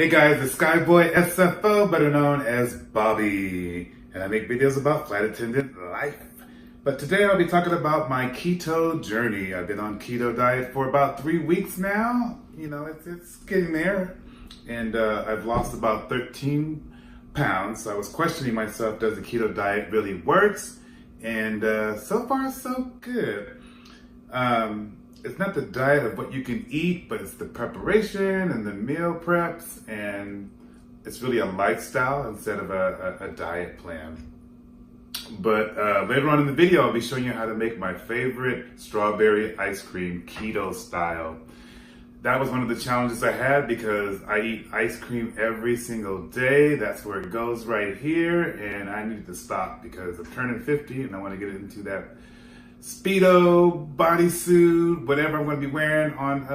Hey guys, it's SKYBOYSFO, better known as Bobby, and I make videos about flight attendant life. But today I'll be talking about my keto journey. I've been on keto diet for about 3 weeks now. You know, it's getting there. And I've lost about 13 pounds. So I was questioning myself, does the keto diet really works? And so far, so good. It's not the diet of what you can eat, but it's the preparation and the meal preps, and it's really a lifestyle instead of a diet plan. But later on in the video, I'll be showing you how to make my favorite strawberry ice cream keto style. That was one of the challenges I had because I eat ice cream every single day. That's where it goes right here, and I needed to stop because I'm turning 50 and I want to get into that Speedo, bodysuit, whatever I'm going to be wearing on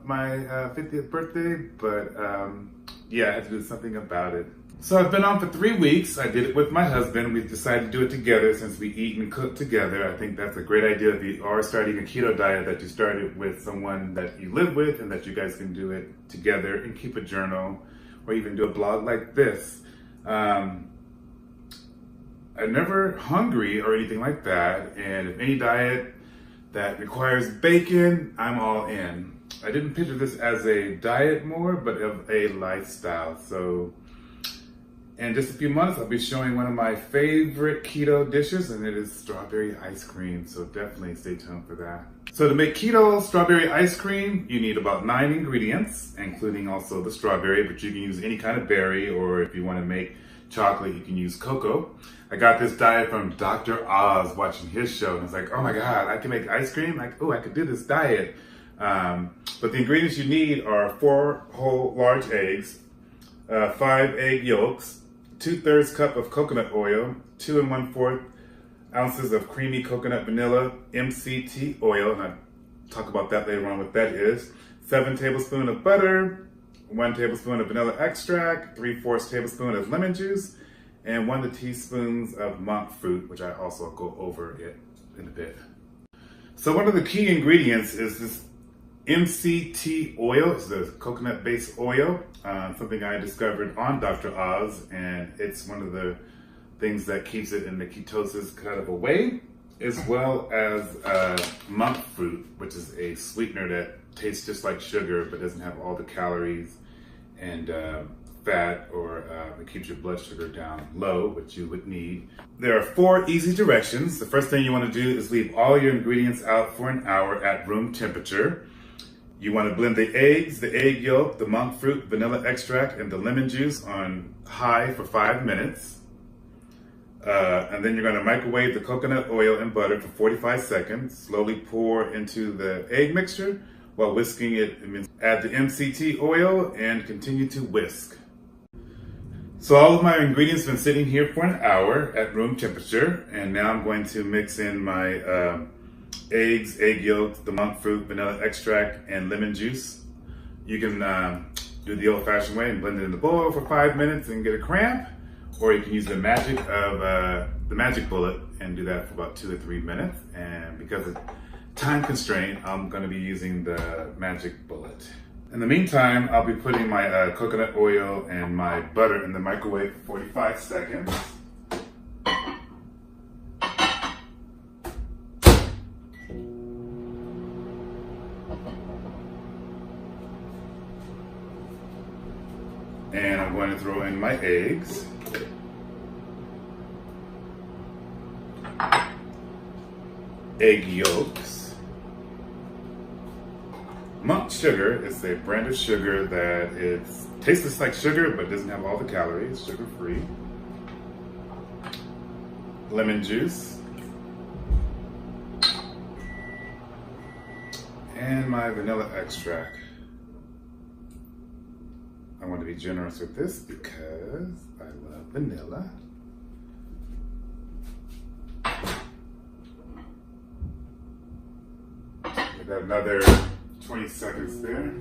my 50th birthday. But yeah, I had to do something about it. So I've been on for 3 weeks. I did it with my husband. We decided to do it together since we eat and cook together. I think that's a great idea if you are starting a keto diet, that you start it with someone that you live with and that you guys can do it together and keep a journal or even do a blog like this. I'm never hungry or anything like that, and if any diet that requires bacon, I'm all in. I didn't picture this as a diet more, but of a lifestyle. So in just a few months, I'll be showing one of my favorite keto dishes, and it is strawberry ice cream. So definitely stay tuned for that. So to make keto strawberry ice cream, you need about 9 ingredients, including also the strawberry, but you can use any kind of berry, or if you want to make chocolate, you can use cocoa. I got this diet from Dr. Oz watching his show, and I was like, oh my God, I can make ice cream? Like, oh, I could do this diet. But the ingredients you need are 4 whole large eggs, 5 egg yolks, 2/3 cup of coconut oil, 2 1/4 ounces of creamy coconut vanilla MCT oil, and I'll talk about that later on what that is, 7 tablespoons of butter, 1 tablespoon of vanilla extract, 3/4 tablespoon of lemon juice, and 1 teaspoons of monk fruit, which I also go over it in a bit. So one of the key ingredients is this MCT oil. It's the coconut-based oil, something I discovered on Dr. Oz, and it's one of the things that keeps it in the ketosis kind of a way, as well as monk fruit, which is a sweetener that tastes just like sugar but doesn't have all the calories and fat, or it keeps your blood sugar down low, which you would need. There are 4 easy directions. The first thing you want to do is leave all your ingredients out for an hour at room temperature. You want to blend the eggs, the egg yolk, the monk fruit, vanilla extract, and the lemon juice on high for 5 minutes. And then you're going to microwave the coconut oil and butter for 45 seconds. Slowly pour into the egg mixture while whisking it. Add the MCT oil and continue to whisk. So all of my ingredients have been sitting here for an hour at room temperature, and now I'm going to mix in my eggs, egg yolks, the monk fruit, vanilla extract, and lemon juice. You can do the old-fashioned way and blend it in the bowl for 5 minutes and get a cramp, or you can use the magic bullet and do that for about 2 to 3 minutes. And because of time constraint, I'm going to be using the magic bullet. In the meantime, I'll be putting my coconut oil and my butter in the microwave for 45 seconds. And I'm going to throw in my eggs. Egg yolks. Monk sugar is a brand of sugar that tastes like sugar but doesn't have all the calories, sugar-free. Lemon juice. And my vanilla extract. I want to be generous with this because I love vanilla. Give that another 20 seconds there.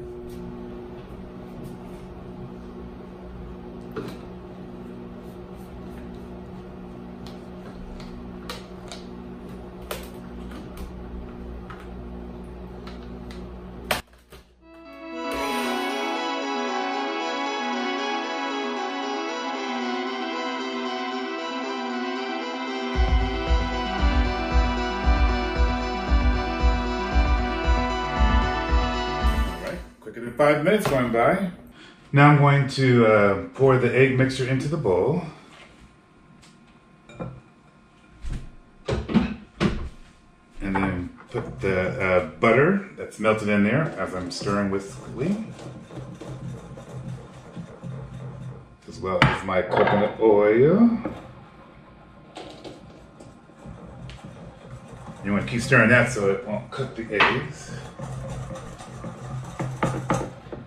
good 5 minutes going by. Now I'm going to pour the egg mixture into the bowl. And then put the butter that's melted in there as I'm stirring whiskily. As well as my coconut oil. You want to keep stirring that so it won't cook the eggs.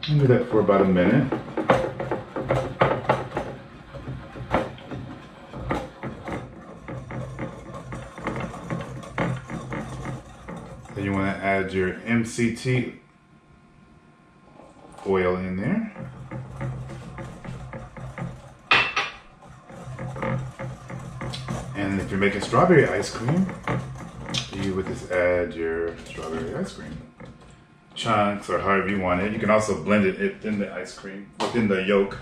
Do that for about a minute. Then you want to add your MCT oil in there. And if you're making strawberry ice cream, you would just add your strawberry ice cream chunks or however you want it. You can also blend it in the ice cream, within the yolk.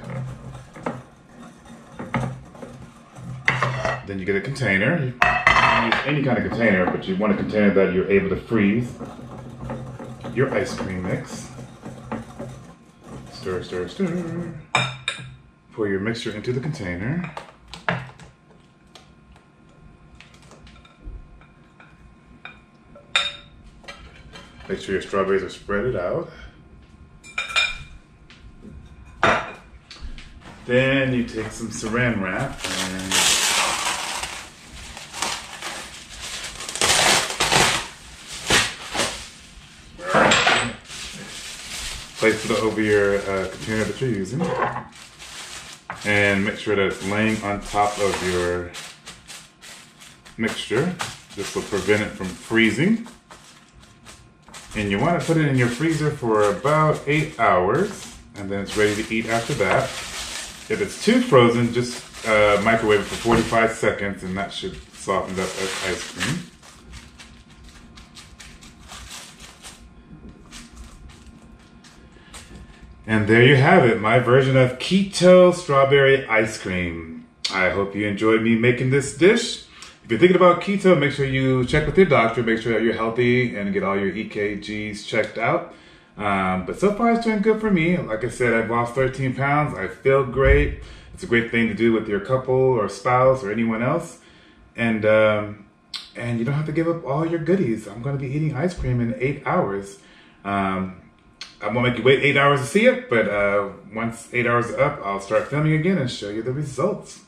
Then you get a container. You can use any kind of container, but you want a container that you're able to freeze your ice cream mix. Stir, stir, stir. Pour your mixture into the container. Make sure your strawberries are spread out. Then you take some saran wrap and place it over your container that you're using. And make sure that it's laying on top of your mixture. This will prevent it from freezing. And you want to put it in your freezer for about 8 hours, and then it's ready to eat after that. If it's too frozen, just microwave it for 45 seconds, and that should soften it up as ice cream. And there you have it, my version of keto strawberry ice cream. I hope you enjoyed me making this dish. If you're thinking about keto, make sure you check with your doctor, make sure that you're healthy and get all your EKGs checked out. But so far it's doing good for me. Like I said, I've lost 13 pounds. I feel great. It's a great thing to do with your couple or spouse or anyone else. And you don't have to give up all your goodies. I'm going to be eating ice cream in 8 hours. I won't make you wait 8 hours to see it, but once 8 hours are up, I'll start filming again and show you the results.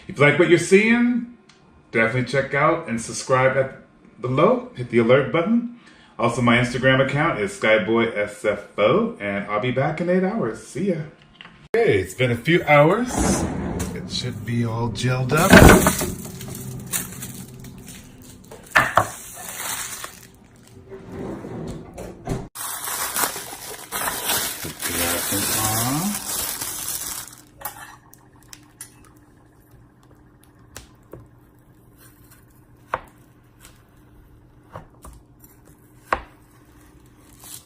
If you like what you're seeing, definitely check out and subscribe below. Hit the alert button. Also, my Instagram account is SKYBOYSFO, and I'll be back in 8 hours. See ya. Okay, it's been a few hours. It should be all gelled up. Put the wrapping on.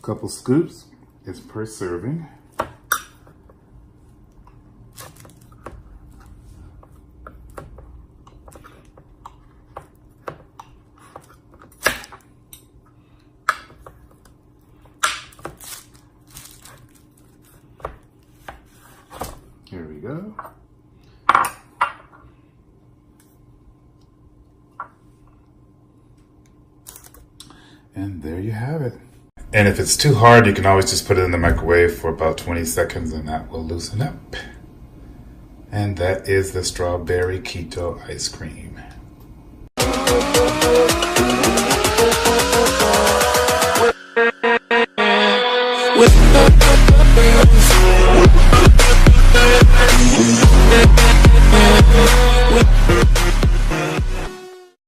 Couple scoops is per serving. Here we go. And there you have it. And if it's too hard, you can always just put it in the microwave for about 20 seconds and that will loosen up. And that is the strawberry keto ice cream.